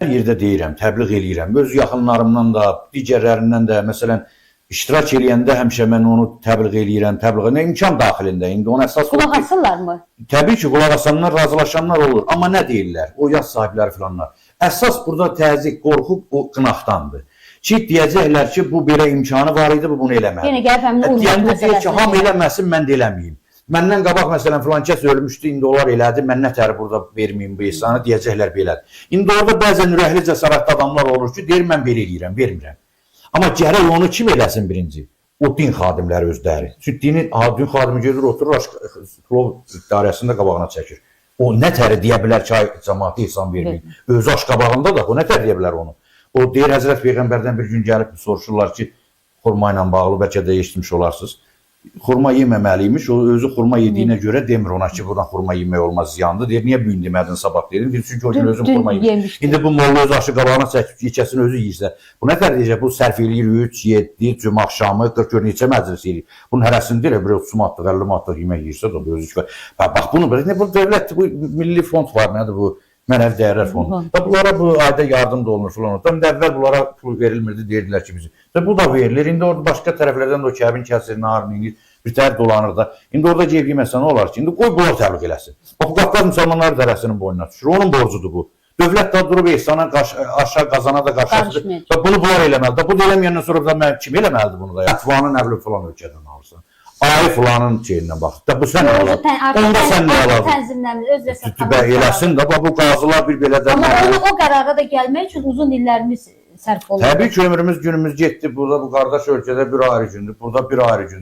Hər yerdə deyirəm, təbliğ eləyirəm. Öz yaxınlarımdan da, digərlərindən də, məsələn, iştirak eləyəndə həmişə mən onu təbliğ eləyirəm, təbliğ imkan daxilində. İndi ona əsas Qulaq asırlarmı? Təbii ki, qulaq asanlar, razılaşanlar olur. Amma nə deyirlər? O yaz sahibləri filanlar. Əsas burada təzyiq, qorxu o qınaqdandır. Ki, deyəcəklər ki, bu belə imkanı var idi, bu bunu eləmədi. Yenə gəlib həmin uzun məsələsi. Ki, ham eləməsin, mən də eləməyim. Məndən qabaq, məsələn, filan kəs ölmüşdü, indi onlar elədi, mən nətəri burada verməyim bu insanı, deyəcəklər belədir. İndi orada bəzən ürəkli cəsarətli adamlar olur ki, deyir, mən belə eləyirəm, vermirəm. Amma gərək onu kim eləsin birinci? O din xadimləri özləri. Çünki din xadimi gedir, oturur, flov idarəsində qabağına çəkir. O nətəri deyə bilər ki, cəmaatı insan verməyir. Özü aş qabağında da o nətəri deyə bilər onu. O deyir, Həzrət Peyğəmbərdən bir gün gəlib soruşurlar ki, xurma ilə bağlı, bəlkə də eşitmiş olarsınız. Xurma yeməməliymiş, o özü xurma yediyinə görə demir ona ki, buradan xurma yemək olmaz, ziyandır. Deyir, niyə bugün demədin, sabah dedim. Çünki o gün özüm xurma yemiş. İndi bu molla öz aşı qabağına çəkib, yekəsini özü yiyirsə, bu nətər deyəcək, bu sərf eləyir 3, 7, cümə axşamı, 40 gün neçə məclis eləyir. Bunun hərəsini deyir, bir 30 matlıq, 50 matlıq yemək yiyirsə də, özü ki, bax bunu, bu dövlətdir, bu milli fond var, nədir bu? Mənəvi dəyərlər fondu. Bunlara bu ayda yardım da olunur filan. Tam da əvvəl bunlara pul verilmirdi, deyirdilər ki, bizi. Bu da verilir. İndi orada başqa tərəflərdən də o kəbin kəsir, narmini, bir tər dolanır da. İndi orada ceyb yeməsən olar ki, indi qoy bunlar təbliğ eləsin. Bax, bu Qafqaz müsəlmanları dərəsinin boynuna düşür. Onun borcudur bu. Dövlət də durub ehsana aşağı qazana da qarşılaşdır. Bunu bunlar eləməlidir. Bu da eləməyəndən sonra da kim eləməlidir bunu da? Ətvanın əvli filan ölkədən alırsan. Ayı filanın şeyinə bax. Bu sən nə alır? Onda sən nə alır? Tənzimləmir, öz vəsatlarını. Eləsin də, bu qazılar bir belə də. Amma o qərara da gəlmək üçün uzun illərimiz sərf olur. Təbii ki, ömrümüz, günümüz getdi. Burada bu qardaş ölkədə bir ayrı gündür, burada bir ayrı gündür.